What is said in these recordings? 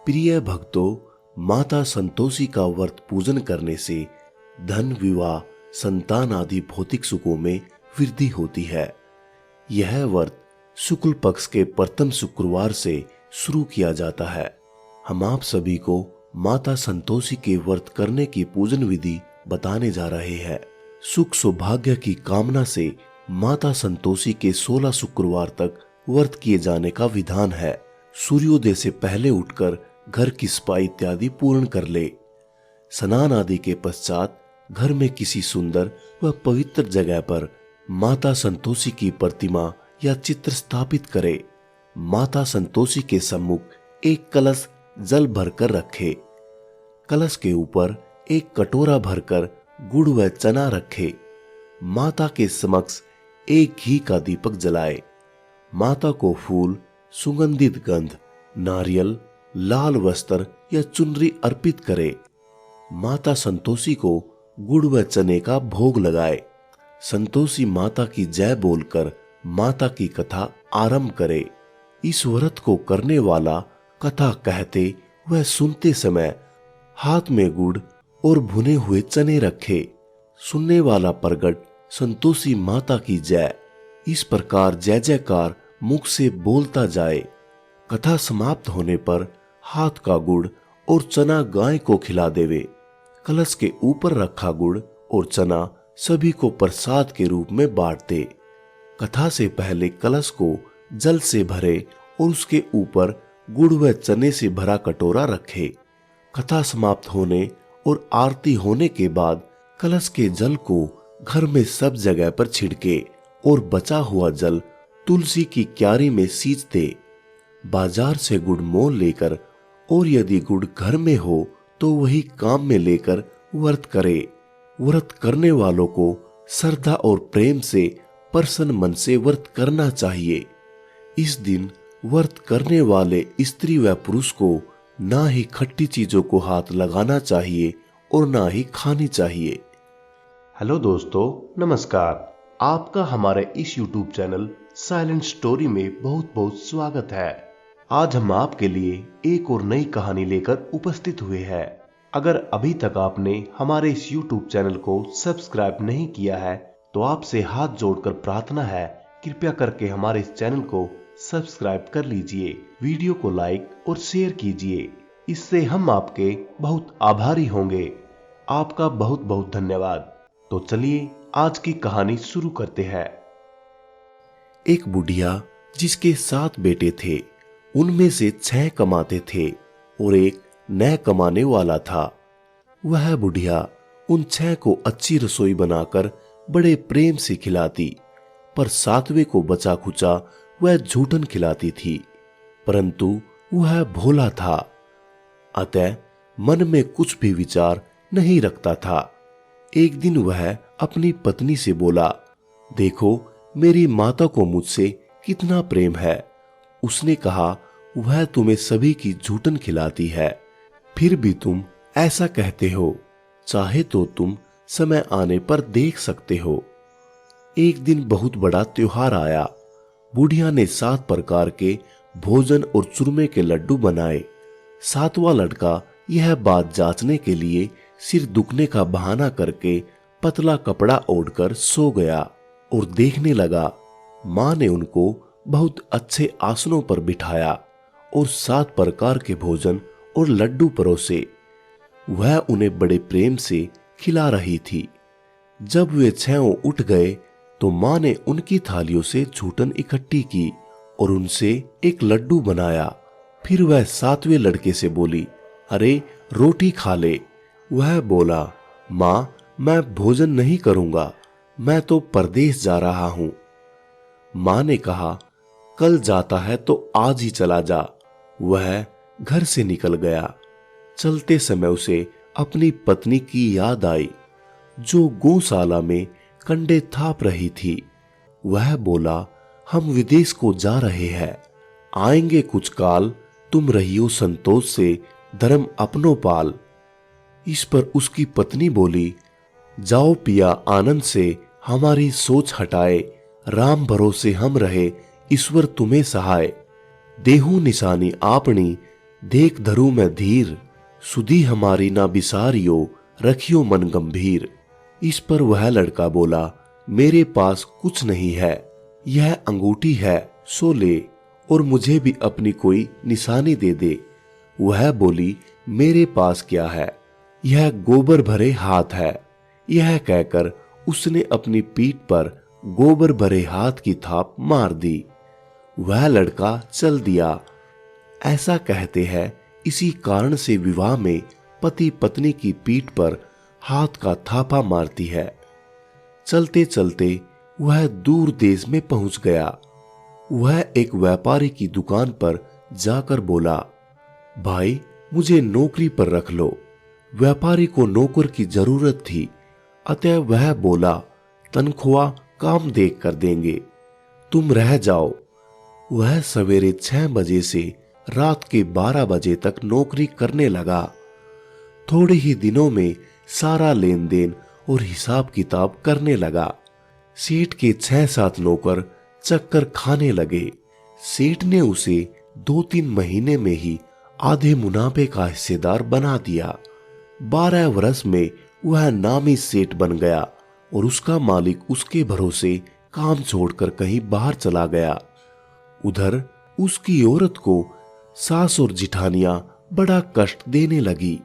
प्रिय भक्तों, माता संतोषी का व्रत पूजन करने से धन, विवाह, संतान आदि भौतिक सुखों में वृद्धि होती है। यह व्रत शुक्ल पक्ष के प्रथम शुक्रवार से शुरू किया जाता है। हम आप सभी को माता संतोषी के व्रत करने की पूजन विधि बताने जा रहे हैं। सुख सौभाग्य की कामना से माता संतोषी के 16 शुक्रवार तक व्रत किए जाने का विधान है। सूर्योदय से पहले उठकर घर की सफाई इत्यादि पूर्ण कर ले। स्नान आदि के पश्चात घर में किसी सुंदर व पवित्र जगह पर माता संतोषी की प्रतिमा या चित्र स्थापित करे। माता संतोषी के सम्मुख एक कलश जल भरकर रखे। कलश के ऊपर एक कटोरा भरकर गुड़ व चना रखे। माता के समक्ष एक घी का दीपक जलाए। माता को फूल, सुगंधित गंध, नारियल, लाल वस्त्र या चुनरी अर्पित करे। माता संतोषी को गुड़ व चने का भोग लगाए। संतोषी माता की जय बोलकर माता की कथा आरंभ करे। इस व्रत को करने वाला कथा कहते व सुनते समय हाथ में गुड़ और भुने हुए चने रखे। सुनने वाला प्रगट संतोषी माता की जय, इस प्रकार जय जयकार मुख से बोलता जाए। कथा समाप्त होने पर हाथ का गुड़ और चना गाय को खिला देवे। कलश के ऊपर रखा गुड़ और चना सभी को प्रसाद के रूप में बांट दे। कथा से पहले कलश को जल से भरे और उसके ऊपर गुड़ व चने से भरा कटोरा रखे। कथा समाप्त होने और आरती होने के बाद कलश के जल को घर में सब जगह पर छिड़के और बचा हुआ जल तुलसी की क्यारी में सींच दे। बाजार से गुड़ मोल लेकर और यदि गुड़ घर में हो तो वही काम में लेकर व्रत करे। व्रत करने वालों को श्रद्धा और प्रेम से प्रसन्न मन से व्रत करना चाहिए। इस दिन व्रत करने वाले स्त्री व पुरुष को ना ही खट्टी चीजों को हाथ लगाना चाहिए और ना ही खानी चाहिए। हेलो दोस्तों, नमस्कार। आपका हमारे इस YouTube चैनल साइलेंट स्टोरी में बहुत बहुत स्वागत है। आज हम आपके लिए एक और नई कहानी लेकर उपस्थित हुए हैं। अगर अभी तक आपने हमारे इस YouTube चैनल को सब्सक्राइब नहीं किया है तो आपसे हाथ जोड़कर प्रार्थना है, कृपया करके हमारे इस चैनल को सब्सक्राइब कर लीजिए। वीडियो को लाइक और शेयर कीजिए, इससे हम आपके बहुत आभारी होंगे। आपका बहुत बहुत धन्यवाद। तो चलिए आज की कहानी शुरू करते हैं। एक बुढ़िया जिसके 7 बेटे थे, उनमें से 6 कमाते थे और एक न कमाने वाला था। वह बुढ़िया उन 6 को अच्छी रसोई बनाकर बड़े प्रेम से खिलाती, पर 7वें को बचा खुचा वह झूठन खिलाती थी। परंतु वह भोला था, अतः मन में कुछ भी विचार नहीं रखता था। एक दिन वह अपनी पत्नी से बोला, देखो मेरी माता को मुझसे कितना प्रेम है। उसने कहा, वह तुम्हें सभी की झूठन खिलाती है, फिर भी तुम ऐसा कहते हो। चाहे तो तुम समय आने पर देख सकते हो। एक दिन बहुत बड़ा त्योहार आया। बुढ़िया ने 7 प्रकार के भोजन और चूरमे के लड्डू बनाए। 7वां लड़का यह बात जांचने के लिए सिर दुखने का बहाना करके पतला कपड़ा ओढ़कर सो गया और देखने लगा। मां ने उनको बहुत अच्छे आसनों पर बिठाया और 7 प्रकार के भोजन और लड्डू परोसे। वह उन्हें बड़े प्रेम से खिला रही थी। जब वे 6 उठ गए तो मां ने उनकी थालियों से झूठन इकट्ठी की और उनसे एक लड्डू बनाया। फिर वह 7वें लड़के से बोली, अरे रोटी खा ले। वह बोला, मां मैं भोजन नहीं करूंगा, मैं तो परदेश जा रहा हूं। मां ने कहा, कल जाता है तो आज ही चला जा। वह घर से निकल गया। चलते समय उसे अपनी पत्नी की याद आई, जो गौशाला में कंडे थाप रही थी। वह बोला, हम विदेश को जा रहे हैं, आएंगे कुछ काल, तुम रहियो संतोष से धर्म अपनो पाल। इस पर उसकी पत्नी बोली, जाओ पिया आनंद से हमारी सोच हटाए, राम भरोसे हम रहे, ईश्वर तुम्हें सहाय। देहू निशानी आपनी, देख धरू मैं धीर, सुधी हमारी ना बिसारियो, रखियो मन गंभीर। इस पर वह लड़का बोला, मेरे पास कुछ नहीं है, यह अंगूठी है सो ले, और मुझे भी अपनी कोई निशानी दे दे। वह बोली, मेरे पास क्या है, यह गोबर भरे हाथ है। यह कहकर उसने अपनी पीठ पर गोबर भरे हाथ की थाप मार दी। वह लड़का चल दिया। ऐसा कहते हैं, इसी कारण से विवाह में पति पत्नी की पीठ पर हाथ का थापा मारती है। चलते चलते वह दूर देश में पहुंच गया। वह एक व्यापारी की दुकान पर जाकर बोला, भाई मुझे नौकरी पर रख लो। व्यापारी को नौकर की जरूरत थी, अतः वह बोला, तनख्वाह काम देख कर देंगे, तुम रह जाओ। वह सवेरे 6 बजे से रात के 12 बजे तक नौकरी करने लगा। थोड़े ही दिनों में सारा लेन देन और हिसाब किताब करने लगा। सेठ के 6-7 नौकर चक्कर खाने लगे। सेठ ने उसे 2-3 महीने में ही आधे मुनाफे का हिस्सेदार बना दिया। 12 वर्ष में वह नामी सेठ बन गया और उसका मालिक उसके भरोसे काम छोड़कर कहीं बाहर चला गया। उधर उसकी औरत को सास और जिठानियां बड़ा कष्ट देने लगी।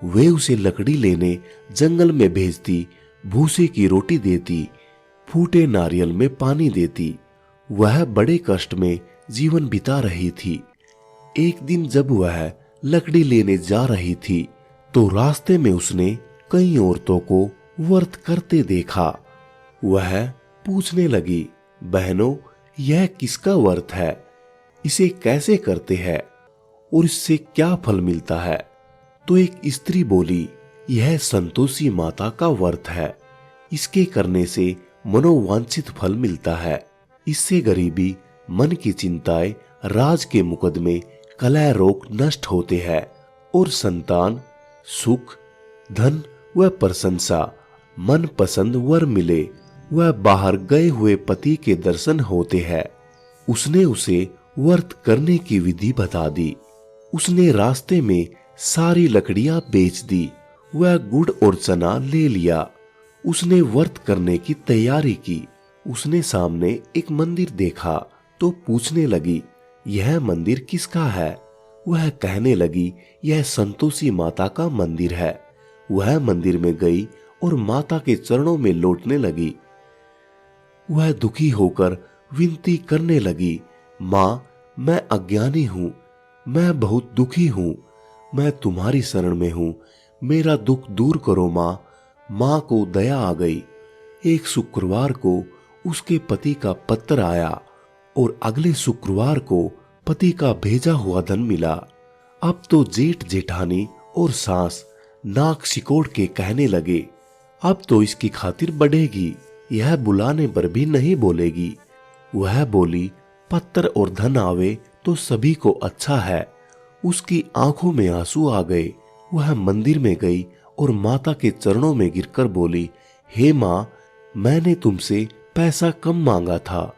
वे उसे लकड़ी लेने जंगल में भेजती, भूसे की रोटी देती, फूटे नारियल में पानी देती। वह बड़े कष्ट में जीवन बिता रही थी। एक दिन जब वह लकड़ी लेने जा रही थी तो रास्ते में उसने कई औरतों को व्रत करते देखा। वह पूछने लगी, बहनों यह किसका व्रत है, इसे कैसे करते हैं और इससे क्या फल मिलता है? तो एक स्त्री बोली, यह संतोषी माता का व्रत है, इसके करने से मनोवांछित फल मिलता है। इससे गरीबी, मन की चिंताएं, राज के मुकदमे, कलह रोग नष्ट होते हैं और संतान, सुख, धन व प्रशंसा, मन पसंद वर मिले, वह बाहर गए हुए पति के दर्शन होते हैं। उसने उसे व्रत करने की विधि बता दी। उसने रास्ते में सारी लकड़ियां बेच दी। वह गुड़ और चना ले लिया। उसने व्रत करने की तैयारी की। उसने सामने एक मंदिर देखा तो पूछने लगी, यह मंदिर किसका है? वह कहने लगी, यह संतोषी माता का मंदिर है। वह मंदिर में गई और माता के चरणों में लौटने लगी। वह दुखी होकर विनती करने लगी, माँ मैं अज्ञानी हूँ, मैं बहुत दुखी हूँ, मैं तुम्हारी शरण में हूँ, मेरा दुख दूर करो माँ। माँ को दया आ गई। एक शुक्रवार को उसके पति का पत्र आया और अगले शुक्रवार को पति का भेजा हुआ धन मिला। अब तो जेठ जेठानी और सास नाक सिकोड़ के कहने लगे, अब तो इसकी खातिर बढ़ेगी, यह बुलाने पर भी नहीं बोलेगी। वह बोली, पत्थर और धन आवे तो सभी को अच्छा है। उसकी आंखों में आंसू आ गए। वह मंदिर में गई और माता के चरणों में गिरकर बोली, हे माँ, मैंने तुमसे पैसा कम मांगा था,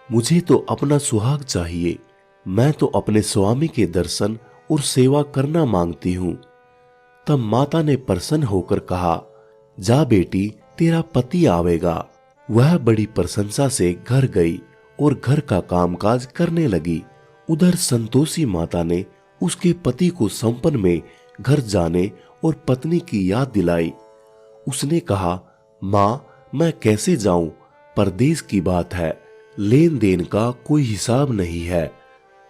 मुझे तो अपना सुहाग चाहिए। मैं तो अपने स्वामी के दर्शन और सेवा करना मांगती हूँ। तब माता ने प्रसन्न होकर कहा, जा बेटी, तेरा पति आवेगा। वह बड़ी प्रशंसा से घर गई और घर का कामकाज करने लगी। उधर संतोषी माता ने उसके पति को संपन्न में घर जाने और पत्नी की याद दिलाई। उसने कहा, माँ मैं कैसे जाऊं, परदेश की बात है, लेन देन का कोई हिसाब नहीं है।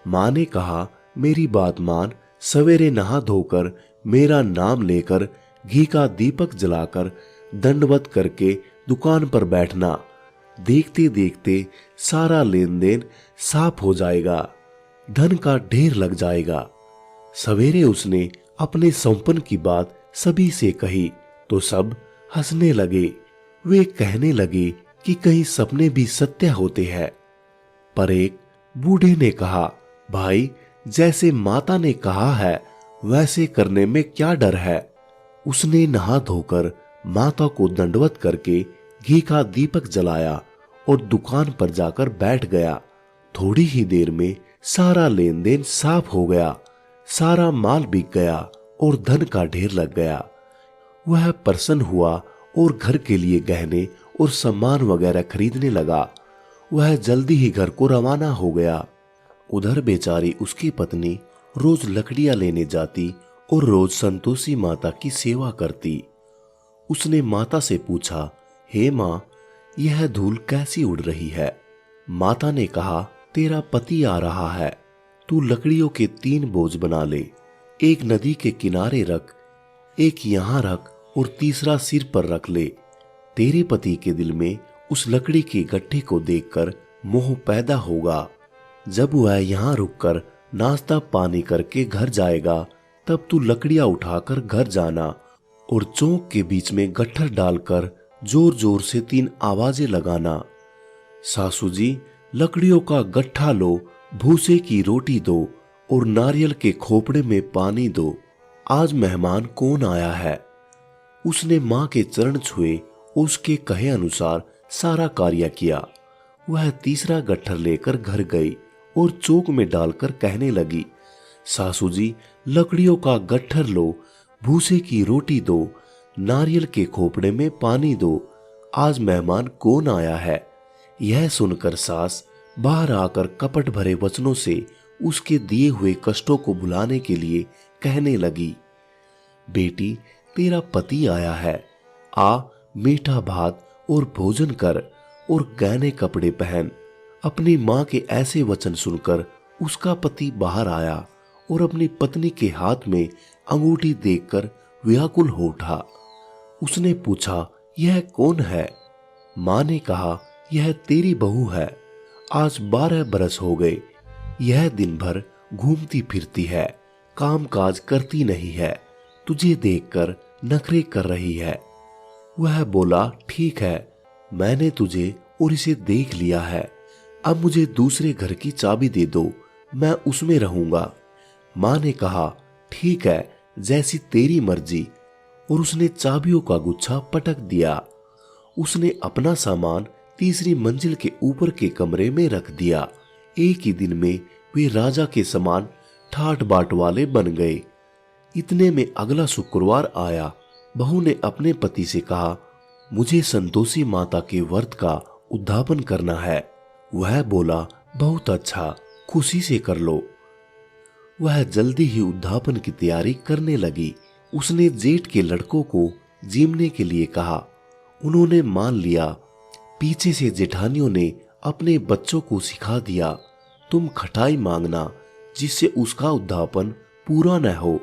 माँ ने कहा, मेरी बात मान, सवेरे नहा धोकर मेरा नाम लेकर घी का दीपक जलाकर दंडवत करके दुकान पर बैठना। देखते देखते सारा लेन देन साफ हो जाएगा, धन का ढेर लग जाएगा। सवेरे उसने अपने संपन्न की बात सभी से कही तो सब हंसने लगे। वे कहने लगे कि कहीं सपने भी सत्य होते हैं। पर एक बूढ़े ने कहा, भाई जैसे माता ने कहा है वैसे करने में क्या डर है। उसने नहा धोकर माता को दंडवत करके घी का दीपक जलाया और दुकान पर जाकर बैठ गया। थोड़ी ही देर में सारा लेन देन साफ हो गया। सारा माल बिक गया और धन का ढेर लग गया। वह प्रसन्न हुआ और घर के लिए गहने और सामान वगैरह खरीदने लगा। वह जल्दी ही घर को रवाना हो गया। उधर बेचारी उसकी पत्नी रोज लकड़ियां लेने जाती और रोज संतोषी माता की सेवा करती। उसने माता से पूछा, हे माँ, यह धूल कैसी उड़ रही है? माता ने कहा, तेरा पति आ रहा है, तू लकड़ियों के 3 बोझ बना ले। एक नदी के किनारे रख, एक यहां रख और तीसरा सिर पर रख ले। तेरे पति के दिल में उस लकड़ी के गट्ठे को देखकर मोह पैदा होगा। जब वह यहां रुककर नाश्ता पानी करके घर जाएगा, तब तू लकड़ियां उठाकर घर जाना और चौक के बीच में गट्ठर डालकर जोर जोर से 3 आवाजें लगाना। सासू जी, लकड़ियों का गट्ठा लो, भूसे की रोटी दो और नारियल के खोपड़े में पानी दो। आज मेहमान कौन आया है? उसने मां के चरण छुए, उसके कहे अनुसार सारा कार्य किया। वह तीसरा गट्ठर लेकर घर गई और चौक में डालकर कहने लगी, सासू जी, लकड़ियों का गट्ठर लो, भूसे की रोटी दो, नारियल के खोपड़े में पानी दो। आज मेहमान कौन आया है? यह सुनकर सास बाहर आकर कपट भरे वचनों से उसके दिए हुए कष्टों को भुलाने के लिए कहने लगी, बेटी, तेरा पति आया है, आ मीठा भात और भोजन कर और गहने कपड़े पहन। अपनी मां के ऐसे वचन सुनकर उसका पति बाहर आया और अपनी पत्नी के हाथ में अंगूठी देखकर व्याकुल हो उठा। उसने पूछा, यह कौन है? मां ने कहा, यह तेरी बहू है। आज 12 बरस हो गए। यह दिन भर घूमती फिरती है, काम काज करती नहीं है, तुझे देखकर नखरे कर रही है। वह बोला, ठीक है, मैंने तुझे और इसे देख लिया है। अब मुझे दूसरे घर की चाबी दे दो, मैं उसमें रहूंगा। मां ने कहा, ठीक है, जैसी तेरी मर्जी। और उसने चाबियों का गुच्छा पटक दिया। उसने अपना सामान तीसरी मंजिल के ऊपर के कमरे में रख दिया। एक ही दिन में वे राजा के समान ठाट बाट वाले बन गए। इतने में अगला शुक्रवार आया। बहू ने अपने पति से कहा, मुझे संतोषी माता के व्रत का उद्यापन करना है। वह बोला, बहुत अच्छा, खुशी से कर लो। वह जल्दी ही उद्यापन की तैयारी करने लगी। उसने जेठ के लड़कों को जीमने के लिए कहा। उन्होंने मान लिया। पीछे से जेठानियों ने अपने बच्चों को सिखा दिया, तुम खटाई मांगना जिससे उसका उद्यापन पूरा न हो।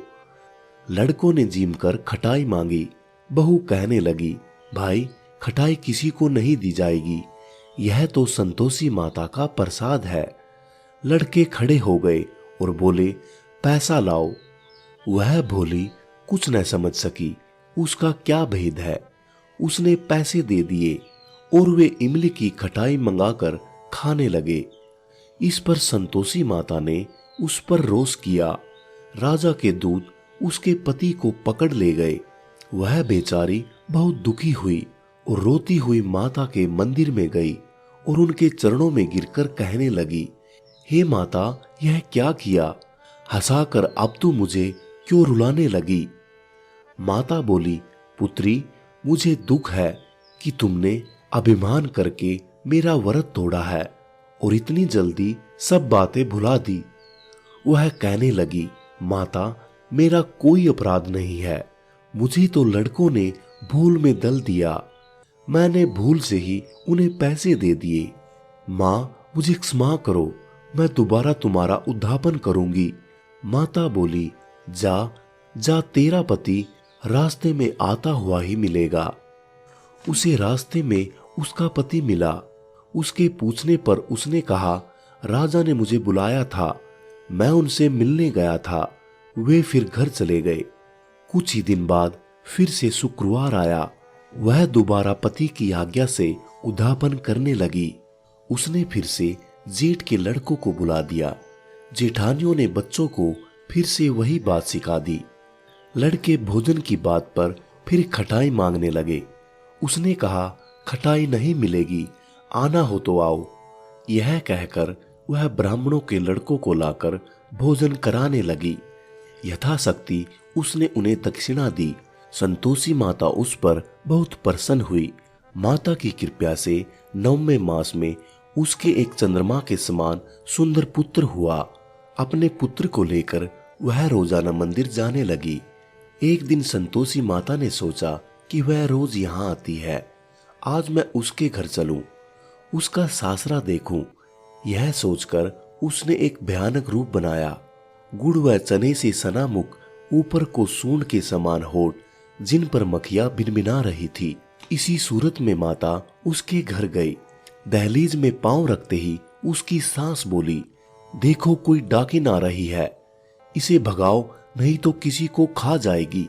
लड़कों ने जीम कर खटाई मांगी। बहू कहने लगी, भाई, खटाई किसी को नहीं दी जाएगी, यह तो संतोषी माता का प्रसाद है। लड़के खड़े हो गए और बोले, पैसा लाओ। वह भोली कुछ न समझ सकी, उसका क्या भेद है। उसने पैसे दे दिए और वे इमली की खटाई मंगाकर खाने लगे। इस पर संतोषी माता ने उस पर रोष किया। राजा के दूत उसके पति को पकड़ ले गए। वह बेचारी बहुत दुखी हुई और रोती हुई माता के मंदिर में गई और उनके चरणों में गिरकर कहने लगी, हे माता, यह क्या किया? हंसाकर अब तू मुझे क्यों रुलाने लगी? माता बोली, पुत्री, मुझे दुख है कि तुमने अभिमान करके मेरा व्रत तोड़ा है और इतनी जल्दी सब बातें भुला दी। वह कहने लगी, माता, मेरा कोई अपराध नहीं है, मुझे तो लड़कों ने भूल में दल दिया, मैंने भूल से ही उन्हें पैसे दे दिए। माँ, मुझे क्षमा करो, मैं दोबारा तुम्हारा उद्यापन करूंगी। माता बोली, जा जा, तेरा पति रास्ते में आता हुआ ही मिलेगा। उसे रास्ते में उसका पति मिला। उसके पूछने पर उसने कहा, राजा ने मुझे बुलाया था, मैं उनसे मिलने गया था। वे फिर घर चले गए। कुछ ही दिन बाद फिर से शुक्रवार आया। वह दोबारा पति की आज्ञा से उद्यापन करने लगी। उसने फिर से जेठ के लड़कों को बुला दिया। जेठानियों ने बच्चों को फिर से वही बात सिखा दी। लड़के भोजन की बात पर फिर खटाई मांगने लगे। उसने कहा, खटाई नहीं मिलेगी, आना हो तो आओ। यह कहकर वह ब्राह्मणों के लड़कों को लाकर भोजन कराने लगी। यथाशक्ति उसने उन्हें दक्षिणा दी। संतोषी माता उस पर बहुत प्रसन्न हुई। माता की कृपा से 9वें मास में उसके एक चंद्रमा के समान सुंदर पुत्र हुआ। अपने पुत्र को लेकर वह रोजाना मंदिर जाने लगी। एक दिन संतोषी माता ने सोचा कि वह रोज यहाँ आती है, आज मैं उसके घर चलूं, उसका सासरा देखूं। यह सोचकर उसने एक भयानक रूप बनाया। गुड़ व चने से सना मुख, ऊपर को सूंड के समान होठ, जिन पर मक्खियां भिनभिना रही थी। इसी सूरत में माता उसके घर गई। दहलीज में पांव रखते ही उसकी सास बोली, देखो कोई डाकिन आ रही है, इसे भगाओ नहीं तो किसी को खा जाएगी।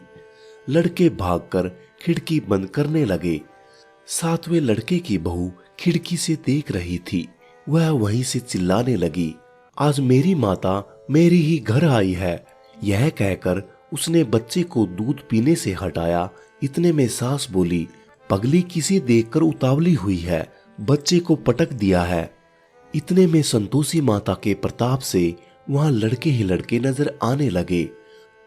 लड़के भागकर खिड़की बंद करने लगे। 7वें लड़के की बहू खिड़की से देख रही थी। वह वहीं से चिल्लाने लगी, आज मेरी माता मेरी ही घर आई है। यह कहकर उसने बच्चे को दूध पीने से हटाया। इतने में सास बोली, पगली किसी देखकर उतावली हुई है, बच्चे को पटक दिया है। इतने में संतोषी माता के प्रताप से वहां लड़के ही लड़के नजर आने लगे।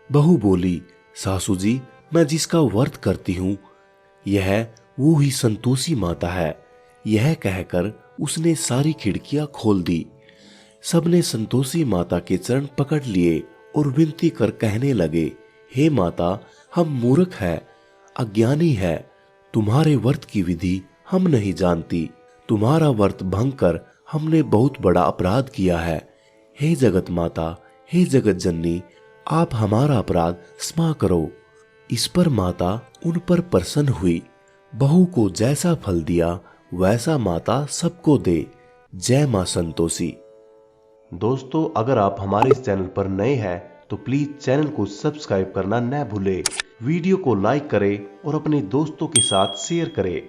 बहू बोली, सासू जी, मैं जिसका व्रत करती हूं यह वो ही संतोषी माता है। यह कहकर उसने सारी खिड़कियां खोल दी। सबने संतोषी माता के चरण पकड़ लिए और विनती कर कहने लगे, हे माता, हम मूर्ख हैं, अज्ञानी है, तुम्हारे व्रत की विधि हम नहीं जानती। तुम्हारा व्रत भंग कर हमने बहुत बड़ा अपराध किया है। हे जगत माता, हे जगत जननी, आप हमारा अपराध क्षमा करो। इस पर माता उन पर प्रसन्न हुई। बहू को जैसा फल दिया वैसा माता सबको दे। जय मां संतोषी। दोस्तों, अगर आप हमारे इस चैनल पर नए हैं तो प्लीज चैनल को सब्सक्राइब करना न भूलें। वीडियो को लाइक करें और अपने दोस्तों के साथ शेयर करें।